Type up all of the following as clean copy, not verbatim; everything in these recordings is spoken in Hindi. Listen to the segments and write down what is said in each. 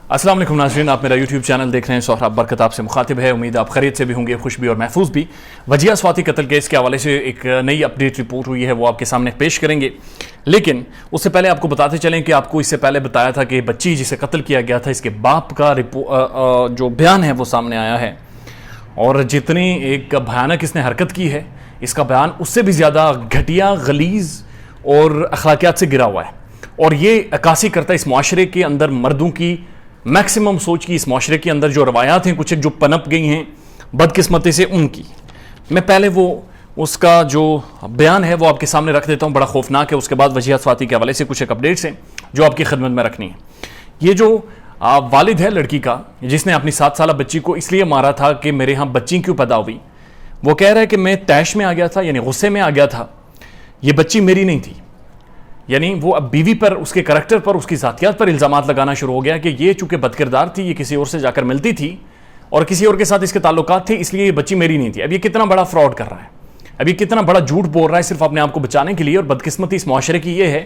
अस्सलाम वालेकुम नाज़रीन, आप मेरा यूट्यूब चैनल देख रहे हैं। सोहराब बरकत आपसे मुखातिब है। उम्मीद आप खैरियत से भी होंगे, खुश भी और महफूज भी। वजिया स्वाति कत्ल केस के हवाले से एक नई अपडेट रिपोर्ट हुई है, वो आपके सामने पेश करेंगे। लेकिन उससे पहले आपको बताते चलें कि आपको इससे पहले बताया था कि बच्ची जिसे कत्ल किया गया था, इसके बाप का जो बयान है वो सामने आया है। और जितनी एक भयानक इसने हरकत की है, इसका बयान उससे भी ज़्यादा घटिया, गलीज़ और अखलाकियात से गिरा हुआ है। और ये अक्कासी करता है इस माशरे के अंदर मर्दों की मैक्सिमम सोच की, इस माशरे के अंदर जो रवायात हैं कुछ एक जो पनप गई हैं बदकिस्मती से उनकी। मैं पहले वो उसका जो बयान है वो आपके सामने रख देता हूँ, बड़ा खौफनाक है। उसके बाद वजिया स्वाति के हवाले से कुछ एक अपडेट्स हैं जो आपकी खिदमत में रखनी है। ये जो वालिद है लड़की का, जिसने अपनी 7 साल बच्ची को इसलिए मारा था कि मेरे यहाँ बच्ची क्यों पैदा हुई, वो कह रहा है कि मैं तैश में आ गया था, यानी गुस्से में आ गया था, ये बच्ची मेरी नहीं थी। यानी वो अब बीवी पर, उसके करैक्टर पर, उसकी ज़ातियात पर इल्ज़ामात लगाना शुरू हो गया कि ये चूंकि बदकिरदार थी, ये किसी और से जाकर मिलती थी और किसी और के साथ इसके ताल्लुकात थे, इसलिए ये बच्ची मेरी नहीं थी। अब ये कितना बड़ा फ्रॉड कर रहा है, अब ये कितना बड़ा झूठ बोल रहा है सिर्फ अपने आप को बचाने के लिए। और बदकिस्मती इस माशरे की ये है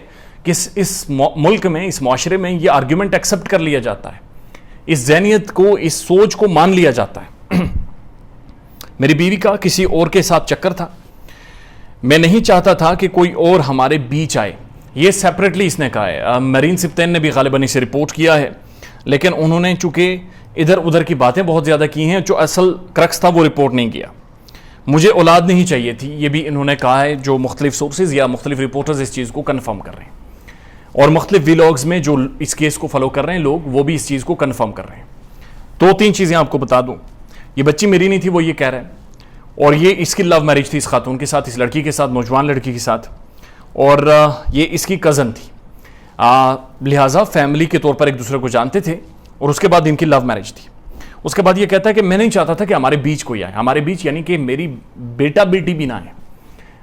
कि इस मुल्क में, इस माशरे में ये आर्ग्यूमेंट एक्सेप्ट कर लिया जाता है, इस ज़हनियत को, इस सोच को मान लिया जाता है। मेरी बीवी का किसी और के साथ चक्कर था, मैं नहीं चाहता था कि कोई और हमारे बीच आए। ये सेपरेटली इसने कहा है। मरीन सिप्तैन ने भी गालिबन इसे रिपोर्ट किया है, लेकिन उन्होंने चूंकि इधर उधर की बातें बहुत ज़्यादा की हैं, जो असल क्रक्स था वो रिपोर्ट नहीं किया। मुझे औलाद नहीं चाहिए थी, ये भी इन्होंने कहा है। जो मुख्तलिफ सोर्सेज या मुख्तलिफ रिपोर्टर्स इस चीज़ को कन्फर्म कर रहे हैं, और मुख्तलिफ व्लॉग्स में जो इस केस को फॉलो कर रहे हैं लोग, वो भी इस चीज़ को कन्फर्म कर रहे हैं। 2-3 चीज़ें आपको बता दूँ। ये बच्ची मेरी नहीं थी, वो ये कह रहा है, और ये इसकी लव मैरिज थी इस खातून के साथ, इस लड़की के साथ, नौजवान लड़की के साथ, और ये इसकी कज़न थी। लिहाजा फैमिली के तौर पर एक दूसरे को जानते थे, और उसके बाद इनकी लव मैरिज थी। उसके बाद ये कहता है कि मैं नहीं चाहता था कि हमारे बीच कोई आए, हमारे बीच यानी कि मेरी बेटा बेटी भी ना आए,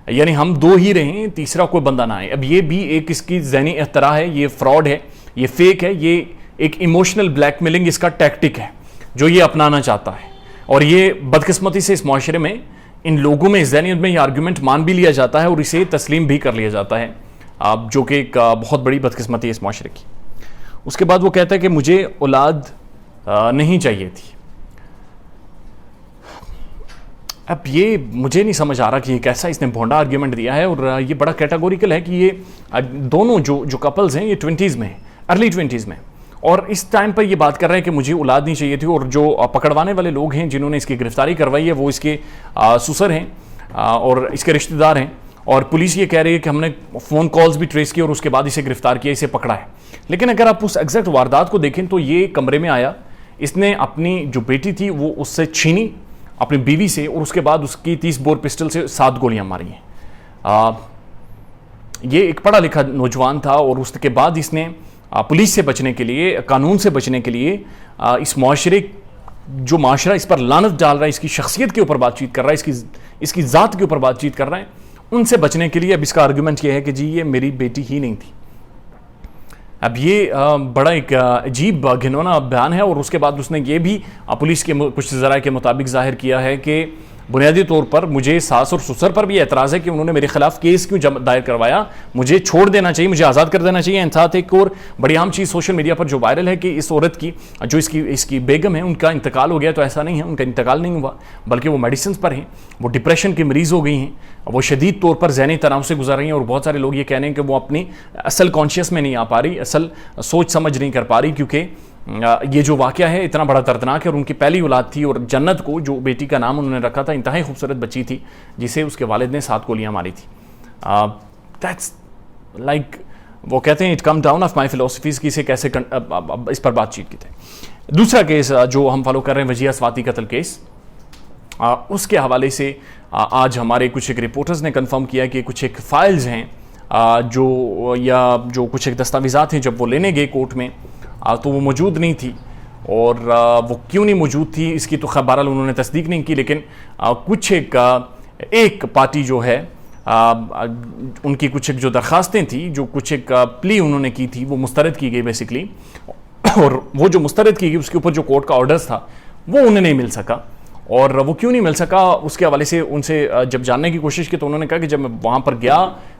यानी हम 2 ही रहें, तीसरा कोई बंदा ना आए। अब ये भी एक इसकी ज़हनी इख्तरा है, ये फ्रॉड है, ये फेक है, ये एक इमोशनल ब्लैकमेलिंग इसका टैक्टिक है जो ये अपनाना चाहता है। और ये बदकिस्मती से इस माशरे में, इन लोगों में, इस ज़हनियत में ये आर्गूमेंट मान भी लिया जाता है और इसे तस्लीम भी कर लिया जाता है, जो कि एक बहुत बड़ी बदकिस्मती है इस माशरे की। उसके बाद वो कहता है कि मुझे औलाद नहीं चाहिए थी। अब ये मुझे नहीं समझ आ रहा कि ये कैसा इसने भोंडा आर्ग्यूमेंट दिया है, और ये बड़ा कैटेगोरिकल है कि ये दोनों जो कपल्स हैं ये 20s में, अर्ली 20s में, और इस टाइम पर ये बात कर रहे हैं कि मुझे औलाद नहीं चाहिए थी। और जो पकड़वाने वाले लोग हैं जिन्होंने इसकी गिरफ्तारी करवाई है, वो इसके ससुर हैं और इसके रिश्तेदार हैं, और पुलिस ये कह रही है कि हमने फ़ोन कॉल्स भी ट्रेस किए और उसके बाद इसे गिरफ्तार किया, इसे पकड़ा है। लेकिन अगर आप उस एग्जैक्ट वारदात को देखें तो ये कमरे में आया, इसने अपनी जो बेटी थी वो उससे छीनी, अपनी बीवी से, और उसके बाद उसकी 30 बोर पिस्टल से 7 गोलियां मारी हैं। ये एक पढ़ा लिखा नौजवान था, और उसके बाद इसने पुलिस से बचने के लिए, कानून से बचने के लिए, इस माशरे, जो माशरा इस पर लानत डाल रहा है, इसकी शख्सियत के ऊपर बातचीत कर रहा है, इसकी ज़ात के ऊपर बातचीत कर रहा है, उनसे बचने के लिए अब इसका आर्गूमेंट ये है कि जी ये मेरी बेटी ही नहीं थी। अब ये बड़ा एक अजीब घिनौना बयान है। और उसके बाद उसने ये भी पुलिस के कुछ ज़राए के मुताबिक जाहिर किया है कि बुनियादी तौर पर मुझे सास और ससुर पर भी एतराज़ है कि उन्होंने मेरे खिलाफ केस क्यों दायर करवाया, मुझे छोड़ देना चाहिए, मुझे आज़ाद कर देना चाहिए। साथ एक और बड़ी आम चीज़ सोशल मीडिया पर जो वायरल है कि इस औरत की, जो इसकी बेगम है, उनका इंतकाल हो गया। तो ऐसा नहीं है, उनका इंतकाल नहीं हुआ, बल्कि वो मेडिसिन पर हैं, वो डिप्रेशन की मरीज़ हो गई हैं, वो शदीद तौर पर ज़हनी तनाव से गुजर रही हैं। और बहुत सारे लोग ये कह रहे हैं कि वो अपनी असल कॉन्शियस में नहीं आ पा रही, असल सोच समझ नहीं कर पा रही, क्योंकि ये जो वाक़या है इतना बड़ा दर्दनाक है। और उनकी पहली औलाद थी, और जन्नत को, जो बेटी का नाम उन्होंने रखा था, इंतहाई खूबसूरत बच्ची थी जिसे उसके वालिद ने 7 गोलियां मारी थी। दैट्स लाइक, वो कहते हैं it come down of my philosophies की इसे कैसे इस पर बातचीत की थी। दूसरा केस जो हम फॉलो कर रहे हैं, वजिया स्वाति कत्ल केस, उसके हवाले से आज हमारे कुछ एक रिपोर्टर्स ने कन्फर्म किया कि कुछ एक फाइल्स हैं जो कुछ एक दस्तावेज़ात हैं, जब वो लेने गए कोर्ट में तो वो मौजूद नहीं थी। और वो क्यों नहीं मौजूद थी इसकी तो बहरहाल उन्होंने तस्दीक नहीं की, लेकिन कुछ एक पार्टी जो है, उनकी कुछ एक जो दरख्वास्तें थी, जो कुछ एक प्ली उन्होंने की थी, वो मुस्तरद की गई बेसिकली। और वो जो मुस्तरद की गई उसके ऊपर जो कोर्ट का ऑर्डर्स था वो उन्हें नहीं मिल सका। और वो क्यों नहीं मिल सका, उसके हवाले से उनसे जब जानने की कोशिश की तो उन्होंने कहा कि जब मैं वहाँ पर गया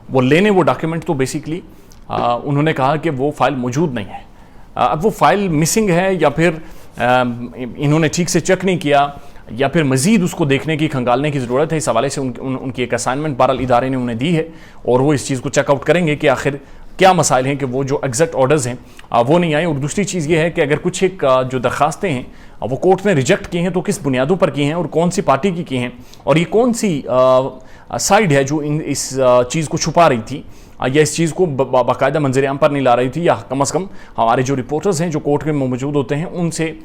वो लेने वो डॉक्यूमेंट, तो बेसिकली उन्होंने कहा कि वो फाइल मौजूद नहीं है। अब वो फाइल मिसिंग है या फिर इन्होंने ठीक से चेक नहीं किया या फिर मजीद उसको देखने की खंगालने की ज़रूरत है, इस हवाले से उनकी एक असाइनमेंट बहरहाल इदारे ने उन्हें दी है और वो इस चीज़ को चेकआउट करेंगे कि आखिर क्या मसाइल हैं कि वो जो एग्जैक्ट ऑर्डर्स हैं वो नहीं आए। और दूसरी चीज़ ये है कि अगर कुछ एक जो दरखास्तें हैं वो कोर्ट ने रिजेक्ट की हैं तो किस बुनियादों पर की हैं और कौन सी पार्टी की हैं और ये कौन सी साइड है जो इस चीज़ को छुपा रही थी या इस चीज़ को बाकायदा मंजर-ए-आम पर नहीं ला रही थी, या कम अज़ कम हमारे जो रिपोर्टर्स हैं जो कोर्ट में मौजूद होते हैं उनसे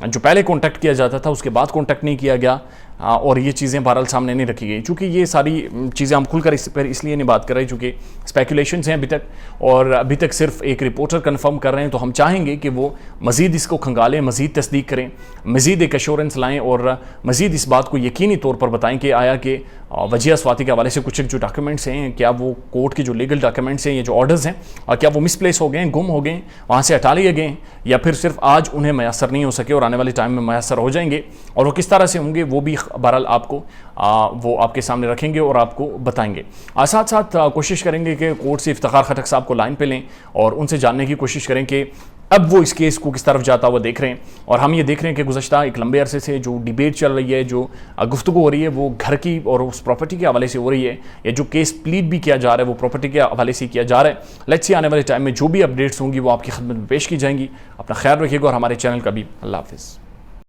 जो पहले कॉन्टैक्ट किया जाता था उसके बाद कॉन्टैक्ट नहीं किया गया और ये चीज़ें बहरहाल सामने नहीं रखी गई। चूँकि ये सारी चीज़ें हम खुलकर इस पर इसलिए नहीं बात कर रहे चूँकि स्पेकुलेशंस हैं अभी तक और अभी तक सिर्फ एक रिपोर्टर कंफर्म कर रहे हैं, तो हम चाहेंगे कि वो मज़ीद इसको खंगालें, मज़ीद तस्दीक करें, मज़ीद एक एश्योरेंस लाएँ और मज़ीद इस बात को यकीनी तौर पर बताएँ कि आया कि वजिया स्वाति के हवाले से कुछ जो डॉक्यूमेंट्स हैं क्या वो कोर्ट के जो लीगल डॉक्यूमेंट्स हैं, ये जो ऑर्डर्स हैं और क्या वो मिसप्लेस हो गए, गुम हो गए, वहाँ से हटा लिए गए या फिर सिर्फ आज उन्हें मैसर नहीं हो सके और आने वाले टाइम में मैसर हो जाएंगे और वो किस तरह से होंगे वो भी बहरहाल आपको वो आपके सामने रखेंगे और आपको बताएंगे। साथ साथ कोशिश करेंगे कि कोर्ट से इफ्तिखार खटक साहब को लाइन पे लें और उनसे जानने की कोशिश करें कि अब वो इस केस को किस तरफ जाता हुआ देख रहे हैं। और हम ये देख रहे हैं कि गुज़श्ता एक लंबे अरसे से जो डिबेट चल रही है, जो गुफ्तगू हो रही है वो घर की और उस प्रॉपर्टी के हवाले से हो रही है, या जो केस प्लीड भी किया जा रहा है वो प्रॉपर्टी के हवाले से किया जा रहा है। लेट्स सी आने वाले टाइम में जो भी अपडेट्स होंगी वो आपकी खिदमत में पेश की जाएंगी। अपना ख्याल रखिएगा और हमारे चैनल का भी। अल्लाह हाफिज़।